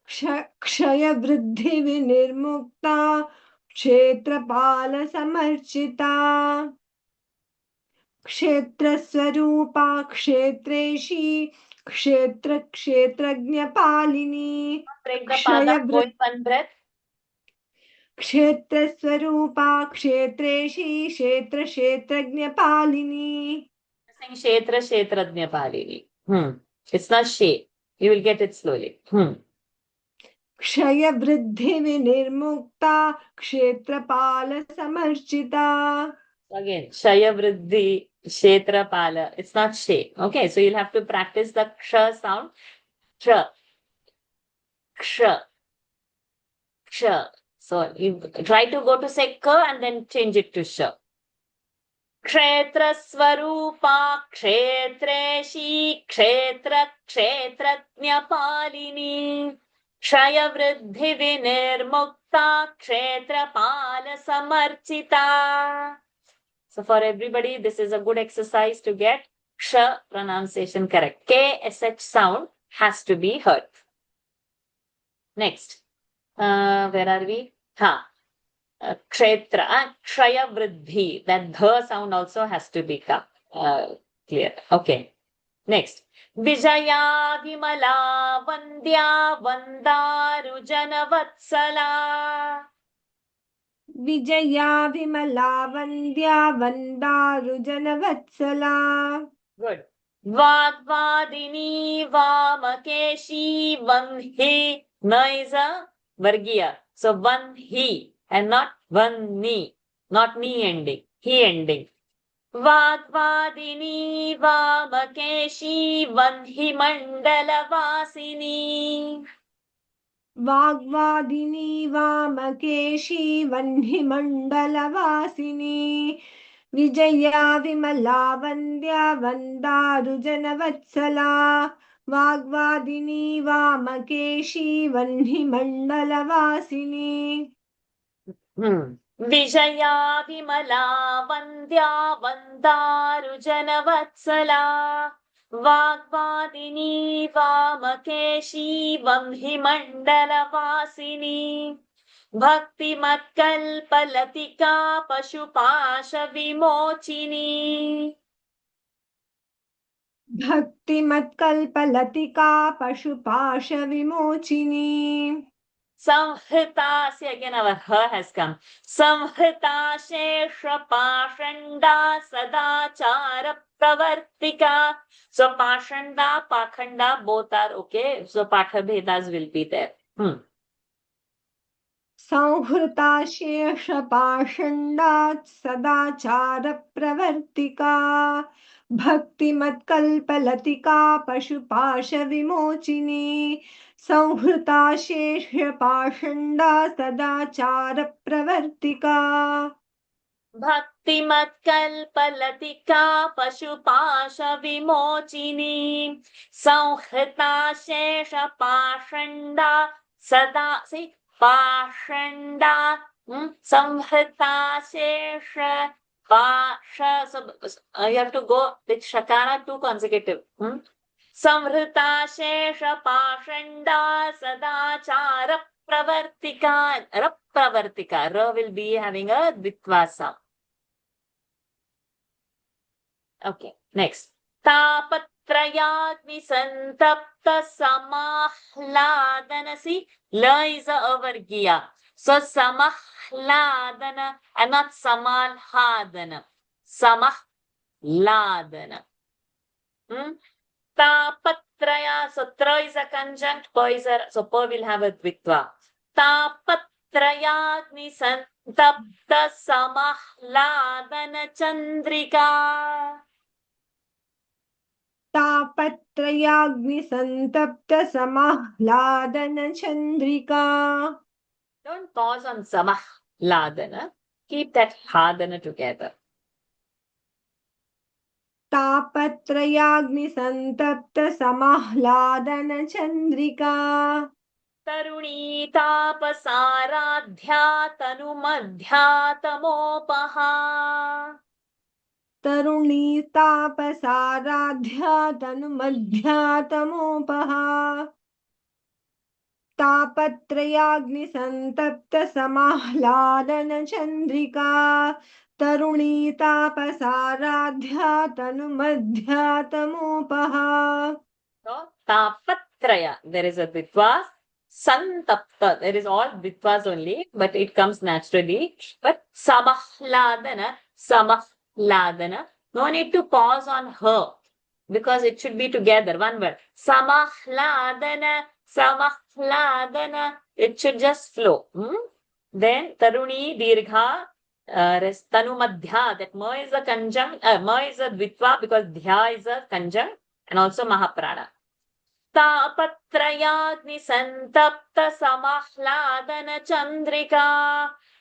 S2: क्षयवृद्धि विनिर्मुक्ता क्षेत्रपाल समर्चिता. क्षेत्रस्वरूपा क्षेत्रेशी क्षेत्र क्षेत्रज्ञपालिनी.
S1: Break the pada, go in one breath.
S2: क्षेत्रस्वरूपा क्षेत्रेशी क्षेत्र क्षेत्रज्ञपालिनी.
S1: Saying kshetra kshetradnyapalini. It's not she. You will get it slowly.
S2: क्षयवृद्धि विनिर्मुक्ता Kshetrapal समर्चिता.
S1: Again, Shaya Vriddhi, Kshetrapala. It's not she. Okay, so you'll have to practice the ksha sound. Ksha. Ksha. Ksha. So you try to go to say ka and then change it to sha. Kshetra Swarupa Kshetreshi Kshetra Kshetratnyapalini Shaya Vriddhi Vinirmukta Kshetrapala Samarchita. So for everybody, this is a good exercise to get ksha pronunciation correct. KSH sound has to be heard. Next, where are we? Kshetra, kshaya vriddhi. That dha sound also has to be clear. Okay. Next, Vijaya Vimala Vandya Vandaru Janavatsala.
S2: Vijaya Vimala वन्द्या वन्दारु जनवत्सला.
S1: Good. Vagvadini Vamakeshi Vandhi. Na is a Vargiya. So Vandhi and not vanni, not ni ending, he ending. Vagvadini Vamakeshi Vandhi Mandalavasini.
S2: वाग्वादिनी वामकेशी वह्निमण्डलवासिनी Vijaya Vimala वन्द्या वन्दारुजनवत्सला वाग्वादिनी वामकेशी वह्निमण्डलवासिनी
S1: Vijaya Vimala वन्द्या वन्दारुजनवत्सला वाग्वादिनी वामकेशी वह्निमण्डलवासिनी भक्तिमत्कल्पलतिका पशुपाशविमोचिनी
S2: भक्तिमत्कल्पलतिका पशुपाशविमोचिनी
S1: Samhrita, see again our her has come. Samhrita Shesha Pashanda Sadachara Pravartika. So Pashanda, Pakhanda, both are okay. So Patha Bhedas will be there.
S2: संहृता शेषपाषण्डात् सदाचारप्रवर्तिका भक्तिमत्कल्पलतिका पशुपाशविमोचिनी संहृता शेषपाषण्डा सदाचारप्रवर्तिका
S1: भक्तिमत्कल्पलतिका पशुपाशविमोचिनी संहृता शेषपाषण्डा सदा see Pashanda, Samhrita Shesha, Pasha. So you have to go with Shakara two consecutive. Samhrita Shesha Pashanda Sadachara Pravartika. Pravartika. Ra will be having a Dvitvasa. Okay, next. Tapatrayagni Santapta Samahladana. La is a avargiya. So samahladana and not samalhadana. Samahladana. Tapatraya. So tra is a conjunct, pa is a, so pa will have a dvitva. Tapatrayagni santapta samahladana chandrika.
S2: तापत्रयाग्निसन्तप्तसमाह्लादनचन्द्रिका.
S1: Don't pause on samahladana. Keep that hadana together.
S2: तापत्रयाग्निसन्तप्तसमाह्लादनचन्द्रिका.
S1: तरुणी तापसाराध्या तनुमध्यातमोपहा.
S2: तरुणी तापसाराध्या तनुमध्यातमोपहा तापत्रयाग्निसन्तप्तसमाह्लादनचन्द्रिका तरुणी तापसाराध्या तनुमध्यातमोपहा.
S1: So, tapatraya, there is a ditva. Santapta, there is all ditvas only, but it comes naturally. But samahladana, no need to pause on her because it should be together, one word. Samahladana, it should just flow. Then taruni dirgha, tanumadhya, that ma is a conjunct, ma is a dvitva because dhya is a conjunct and also mahaprana. तापत्रयाग्नि संतप्त समाह्लादन चंद्रिका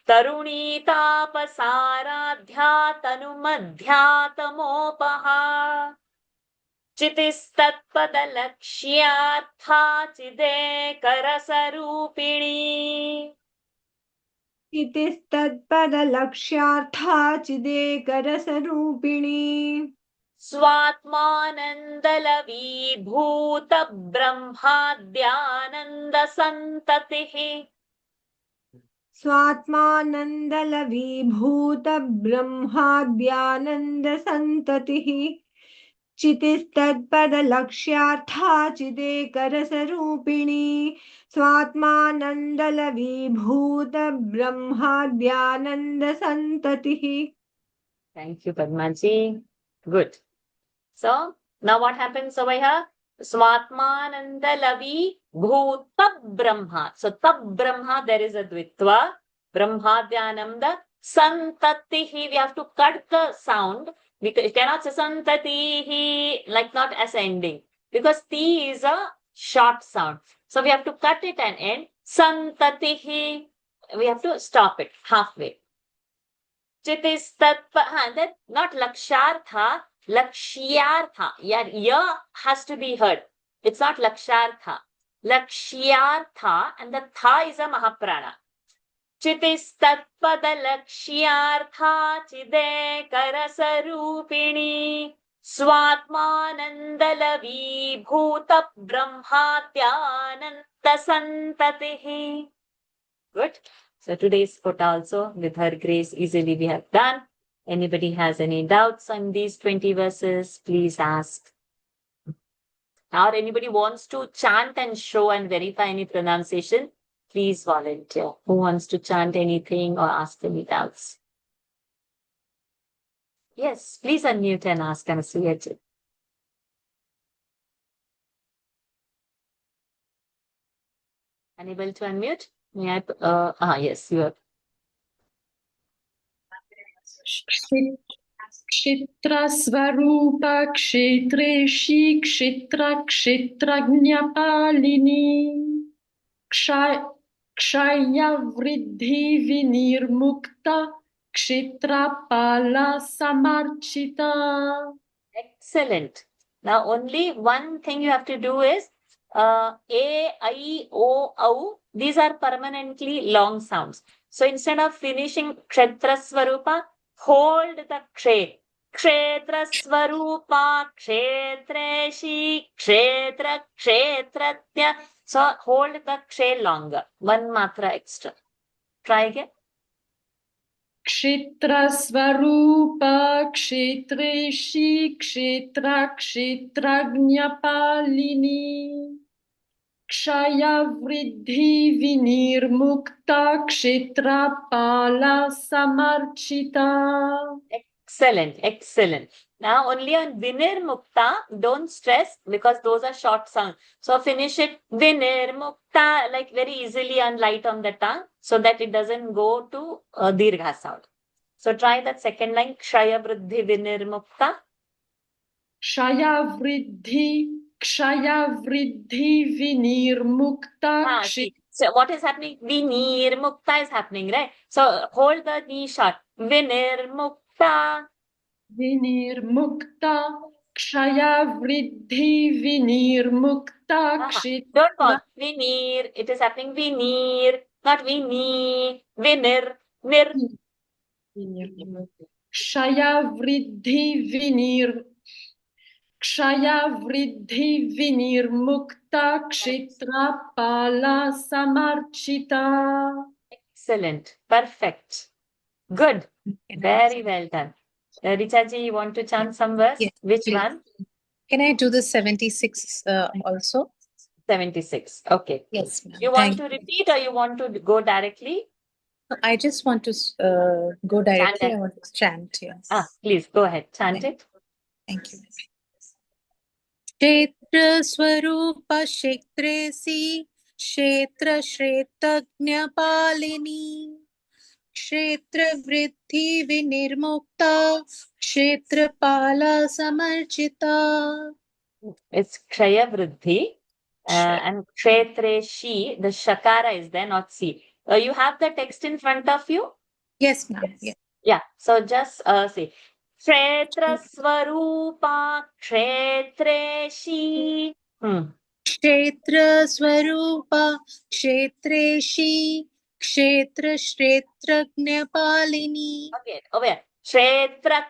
S1: तरुणी तापसाराध्या तनुमध्यातमोपहा चितिस्तत्पदलक्ष्यार्था चिदेकरसरूपिणी
S2: चितिस्तत्पदलक्ष्यार्था चिदेकरसरूपिणी
S1: स्वात्मानन्दलवीभूत ब्रह्माद्यानन्द सन्ततिः
S2: स्वात्मानन्दलवीभूत ब्रह्माद्यानन्द सन्ततिः चितिस्तत्पदलक्ष्यार्था चिदेकरसरूपिणी स्वात्मानन्दलवीभूत ब्रह्माद्यानन्द सन्ततिः.
S1: Thank you, Padmaji. Good. So, now what happens over here? Swatmananda lavi bhuta brahma. So, tab brahma, there is a dvitva. Brahmadyanam, the santatihi, we have to cut the sound. We cannot say santatihi, like not as ending, because ti is a short sound. So we have to cut it and end. Santatihi, we have to stop it halfway. Chitistat, that not lakshartha, lakshyartha. Yeah, ya has to be heard. It's not lakshartha. Lakshyartha, and the tha is a mahaprana. Chitistatpadalakshyartha chidekarasarupini swatmanandalavi bhuta brahmatyananta santatihi. Good. So today's put also with her grace easily we have done. Anybody has any doubts on these 20 verses, please ask. Or anybody wants to chant and show and verify any pronunciation, please volunteer. Who wants to chant anything or ask any doubts? Yes, please unmute and ask Anasuya. Unable to unmute? May I? Yes, you are.
S3: Kshetrasvarupa kshetreshi kshetra kshetrajñapalini kshaya vridhi vinirmukta kshetrapala samarchita.
S1: Excellent. Now only one thing you have to do is A, I, O, Au. These are permanently long sounds. So instead of finishing Kshetra Swarupa, hold the Kshe. Kshetra Swarupa, Kshetreshi, Kshetra, Kshetratya. So hold the Kshe longer. One matra extra. Try again.
S3: Kshetrasvarupa kshetreshi kshetra kshetrajñapalini Kshaya vridhi vinirmukta kshetrapala samarchita.
S1: Excellent, excellent. Now only on Vinirmukta, don't stress because those are short sounds. So finish it Vinirmukta like very easily and light on the tongue so that it doesn't go to Dirgha sound. So try that second line, Kshaya Vriddhi Vinirmukta.
S3: Kshaya vridhi vinirmukta
S1: See. So what is happening? Vinirmukta is happening, right? So hold the knee shut. Vinirmukta.
S3: Vinirmukta Kshaya vridhi vinirmukta
S1: Don't pause. Vinir. It is happening. Vinir. Not vini. Vinir. Nir.
S3: Kshaya vridhi vinirmukta kshetrapala samarchita.
S1: Excellent. Perfect. Good. Very well done. Richaji, you want to chant some verse?
S4: Yes,
S1: Which
S4: please.
S1: one?
S4: Can I do the 76 also?
S1: 76. Okay.
S4: Yes, ma'am.
S1: You want
S4: Thank
S1: to repeat or you want to go directly?
S4: you. I just want to go directly.
S1: it.
S4: I want to chant. Yes.
S1: Please go ahead. Chant it.
S4: Thank you. Kshetra Swarupa Kshetresi Kshetra Shretagnyapalini Kshetra Vriddhi Vinirmukta Kshetra Pala Samarchita.
S1: It's Kshaya Vriddhi. And Kshetreshi, the Shakara is there, not C. You have the text in front of you?
S4: Yes, ma'am. Yes.
S1: Yeah. So just say Kshetra Swarupa Kshetreshi.
S4: Kshetra Swarupa Kshetreshi Kshetra Shretrajñapalini.
S1: Okay. Over. Kshetra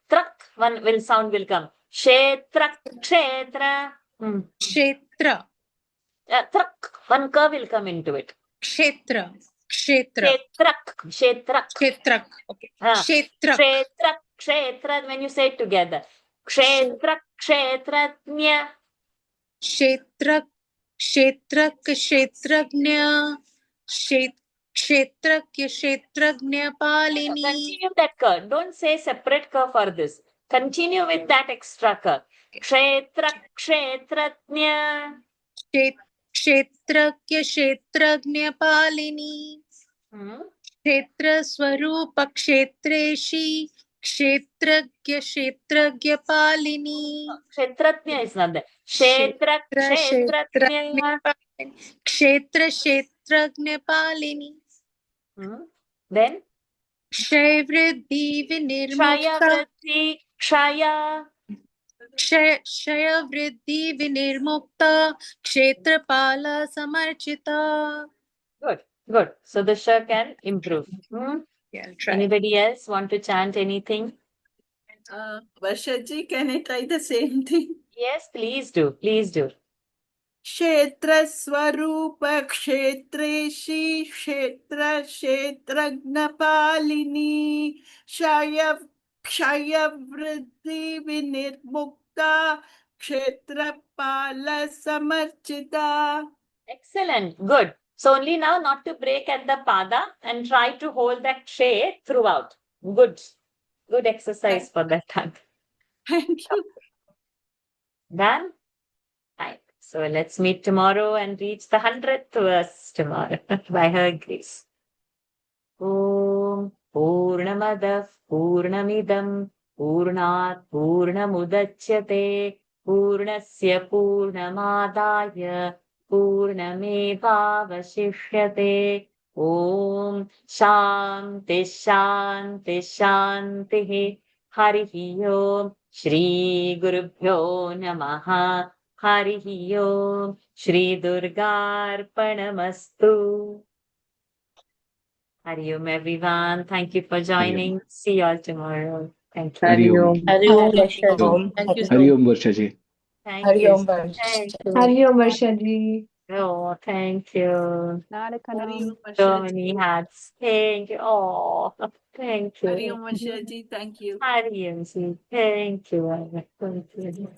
S1: Trak. One will sound will come. Kshetra Kshetra.
S4: Kshetra.
S1: Trak. One curve will come into it.
S4: Kshetra.
S1: Kshetrak.
S4: Okay.
S1: Kshetra. Kshetra. When you say it together. Kshetra. Kshetratnya.
S4: Kshetrajña. Kshetrajñapalini.
S1: Continue that curve. Don't say separate curve for this. Continue with that extra curve. Kshetra. Kshetratnya.
S4: Kshetrajñapalini. क्षेत्र स्वरूप क्षेत्रेशी क्षेत्रज्ञ क्षेत्रज्ञ पालिनी
S1: Kshetrajna is not there. Kshetra, Kshetrajna.
S4: क्षेत्र क्षेत्रज्ञ पालिनी
S1: Then
S4: क्षय वृद्धि
S1: Kshaya
S4: विनिर्मुक्ता
S1: Vriddhi, Kshaya.
S4: क्षय वृद्धि विनिर्मुक्ता क्षेत्रपाल समर्चिता.
S1: Good, good. So the sh can improve.
S4: Yeah, I'll try.
S1: Anybody else want to chant anything?
S5: Varshaji, can I try the same thing?
S1: Yes, please do. Please do.
S5: क्षेत्र स्वरूप क्षेत्रेशी क्षेत्र क्षेत्रज्ञ पालिनी क्षय वृद्धि विनिर्मुक्ता क्षेत्रपाल समर्चिता.
S1: Excellent. Good. So only now not to break at the pada and try to hold that kshe throughout. Good. Good exercise for that time.
S5: Thank you.
S1: Done? Fine. So let's meet tomorrow and reach the 100th verse tomorrow by her grace. Om Purnamadah Purnamidam Purnat Purnamudachyate Purnasya Purnamadaya Purnamevavashishyate. Om Shanti Shanti Shanti. Harihi Om. Shri Gurubhyo Namaha. Harihi Om. Shri Durgarpanamastu. Hari Om, everyone. Thank you for joining. See you all tomorrow. Thank you.
S6: Hari Om.
S4: Hari Om, Varshaji.
S2: Om.
S4: Thank you so
S6: Hari
S4: much.
S6: Om Varshaji.
S1: Thank
S4: Hari
S1: you.
S4: Om, Varshaji.
S1: Thank you.
S2: Hari Om Varshaji.
S1: Oh, thank you.
S5: Hari
S1: So
S5: Om
S1: many
S5: Varshaji.
S1: hearts. Thank you. Oh, thank you.
S5: Hari Om Varshaji. Thank you.
S1: Hari Om ji. Thank you. Thank you.